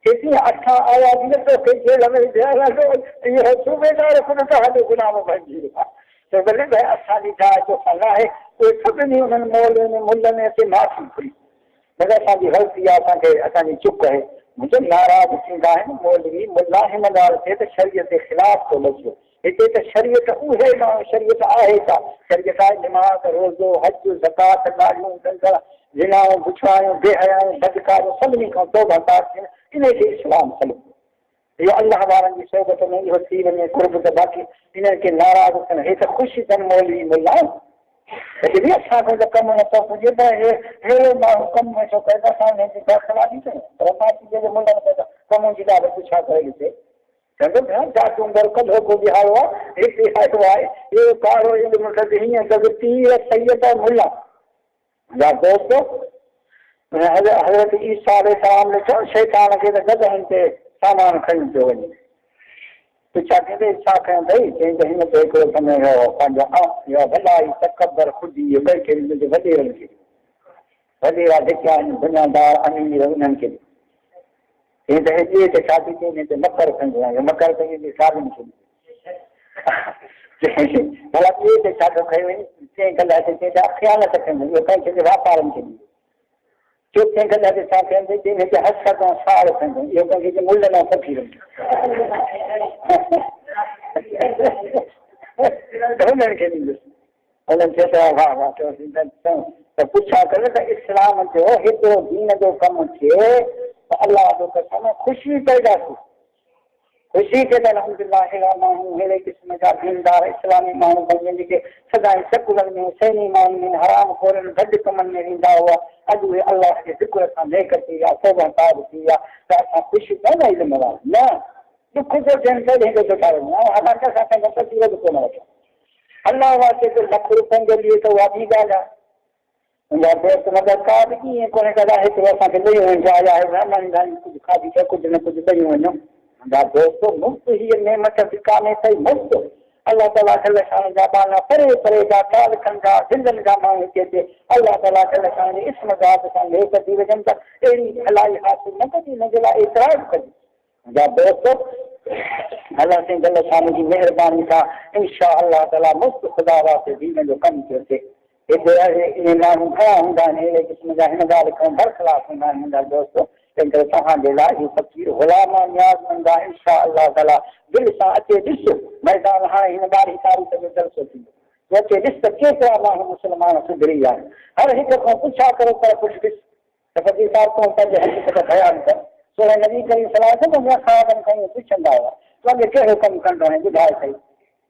केतिरी असां आया इहो सूबेदार ख़ुदि त हलो गुलाम बणिजी वियो आहे। त भले भाई असांजी जाइ तोखां न आहे, उहे सभिनी हुननि मोलनि मुलनि अचे माफ़ी घुरी भले असांजी ग़लती आहे, असांजी चुप आहे। मुंहिंजो नाराज़ थींदा आहिनि मौलवी मुला हिन ॻाल्हि ते त शरीयत जे ख़िलाफ़ थो लॻो। हिते त शरीयत उहे माण्हू शरीयत आहे छा? शरीयत आहे निमाज़, रोज़ो, हज, ज़कात, ॾाढियूं दंगल, ज़िनाऊं, बुछायूं, बेहयाऊं, बदकारियूं सभिनी खां तौबा थियनि, इनखे इस्लाम सलूं। इहो अलाह वारनि जी सोबत में इहो थी वञे कुर्ब त बाक़ी इन्हनि खे नाराज़ थियनि। हे त ख़ुशि थियनि मौलवी मुला बि असांखे त कमु नथो पुॼे त अहिड़ो माण्हू कमु वेठो करे त असां हिनजी ख़राबी कयूं। पर पार्टी जे मुल्हनि ते त कमु जी ॾाढो पुछा करे ॾिसे जाचूं कल्हो को बिहारो आहे, हिकु आयो आहे इहो कारो हीअं तीर सैयद मुला जा दोस्त हज़रत ईसा अलैहिस्सलाम ने चयो शैतान खे त गदहनि ते सामान खणी पियो वञे। पुछा कंदे छा कयूं अथई? चई त हिन ते हिकिड़ो समय पंहिंजा भलाई तकबर खुदी ॿई खे वॾेरनि खे वॾेरा जेके आहिनि दुनियादार अमीर उन्हनि खे हे त ॿिए ते शादी कई ते मकर कंदो आहे, मकर कंहिंजी शादी न कई भला ॿिए ते छाॾो खयो वञे चई कंदा चई त ख़्यालत कंदो इहो कंहिंखे वापारनि खे चुप कंहिं कंदा छा कंदे चई हिते हसत ऐं साड़ कंदो इहो कंहिंखे मुल न फ़क़ीर हुननि खे ॾींदुसि। हुननि चयो त वाह वाह त पुछा करे त इस्लाम जो हिकिड़ो दीन जो कमु थिए त अलाह जो कसम ख़ुशी पैदा थी। ख़ुशी खे त अलहमदुलिल्लाह अहिड़ा माण्हू अहिड़े क़िस्म जा दीनदार इस्लामी माण्हू बणिजनि जेके सदाई सकुलनि में सैनी माण्हुनि में हराम खोरनि भॼ कमनि में ईंदा हुआ, अॼु उहे अलाह जे ज़िक्र सां नेक थी विया, तौबा ताब थी विया त असां ख़ुशी पवंदा ई न दुख जो टेंशन हेॾो सुठा असांखे असां पंहिंजो तस्वीर बि कोन वठूं अलाह वास्ते त लख रुपयनि जो ॾिए त उहा ॿी ॻाल्हि आहे। मुंहिंजा दोस्त मदद का बि कीअं कोन्हे कदा हिकिड़ो असांखे ॾेई वञो आहे कुझु खाधी करे कुझु न कुझु ॾेई वञो। मुंहिंजा दोस्त मुफ़्त हीअ नेमत बि कान्हे अथई मुफ़्त अलाह ताला शान जा बाना परे परे जा तालकनि जा दिलनि जा माण्हू हिते अचे अलाह ताला शान जे इस्म ज़ात सां लेख थी वञनि त अहिड़ी भलाई हासिल न कजे हिन जे लाइ एतिराज़ कजे। मुंहिंजा दोस्त अलाह साईं जल शान जी महिरबानी सां इंशा अलाह ताला मुफ़्त ख़ुदा वास्ते दीन जो कमु थियो थिए। हिते इहे माण्हू घणा हूंदा आहिनि अहिड़े क़िस्म जा हिन ॻाल्हि खां बरख़लाफ़ हूंदा आहिनि मुंहिंजा दोस्त तंहिं करे तव्हांजे लाइ इहे फ़क़ीर ग़ुलाम नियाज़मंद आहे इंशा अलाह ताला दिलि सां अचे ॾिस मैदान हाणे हिन 12 तारीख़ जो जलसो थींदो तूं अचे ॾिस त केतिरा माण्हू मुस्लमान सुधरी विया आहिनि। हर हिक खां पुछा करो पर कुझु ॾिस त फ़क़ीर साहिब तूं पंहिंजे हक़ीक़त बयानु कर। सो नबी करीम सलाह मुंहिंजा साहिबनि खां इहो पुछंदा हुआ तूं अॻे कहिड़ो कमु कंदो आहीं ॿुधाए सही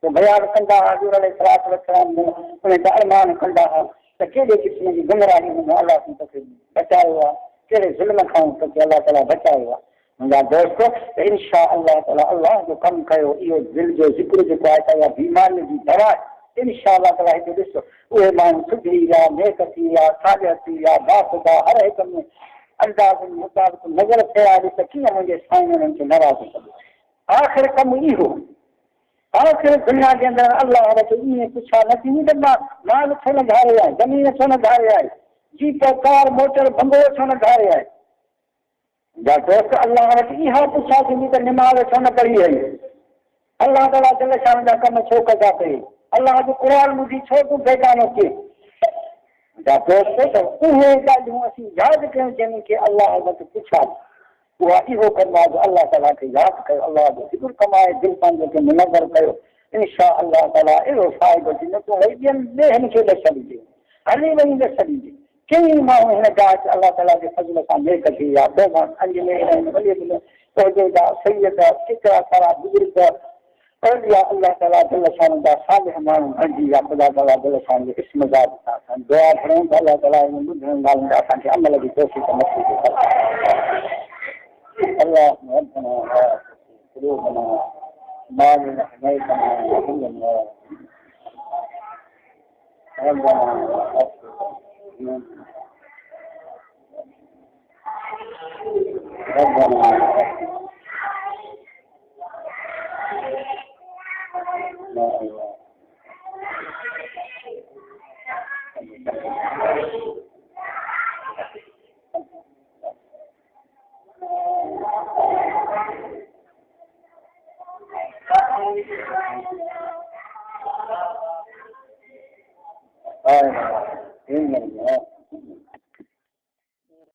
तूं बयानु कंदा हुआ हज़ूर अलैहिस्सलाम उन ते अरमान कंदा हुआ त कहिड़े क़िस्म जी गुमराही में अलाह तोखे बचायो आहे कहिड़े ज़ुल्म खां तोखे अलाह ताला बचायो आहे। मुंहिंजा दोस्त त इंशा अलाह ताला अलाह जो कमु कयो इहो दिलि जो ज़िक्र जेको आहे त इहा बीमारीअ जी दवा इंशा अलाह ताला हिते ॾिसो उहे माण्हू सुधरी विया नेक थी विया साबिया थी विया बाख़ुदा हर हिक में अंदाज़ मुताबिक़ नज़र थिया ॾिस कीअं मुंहिंजे साईं उन्हनि खे नाराज़ कयो। आख़िर कमु इहो आख़िर दुनिया जे अंदरि अलाह वटि ईअं पुछा न थींदी त माल छो न धारे आहे ज़मीन छो न धारे आहे जीप कार मोटर बंगलो छो न धारे आहे या दोस्त अल्लाह वटि इहा पुछा थींदी त निमाज़ छो न पढ़ी वई अल्लाह ताला दिल शान जा कम छो कंदा कई अल्लाह जो क़ुरान ॿुधी छो तूं बेगानो थिए या दोस्त त उहे ॻाल्हियूं असीं यादि कयूं जंहिंमें खे अल्लाह वटि पुछा उहा इहो कंदा अल्लाह ताला खे यादि कयो अल्लाह जो ज़िक्र कमाए दिलि पंहिंजे खे मुनवर कयो इनशा अल्लाह ताला अहिड़ो फ़ाइदो थींदो तूं वरी ॿियनि खे न छॾिजे हली वञी न छॾिजे कई माण्हू हिन ॻाल्हि अल्लाह ताला जे फज़ल सां नेक थी विया सैयद केतिरा सारा बुज़ुर्ग अल्लाह ताला दिल शान जा सालिह माण्हू बणिजी विया ख़ुदा ताला दिल शान जे इस्म ज़ात सां असां दुआ घुरूं था अल्लाह ताला इन ॿुधण ॻाल्हियुनि जा असांखे अमल जी तौफ़ीक़ नसीब करे अल्लाह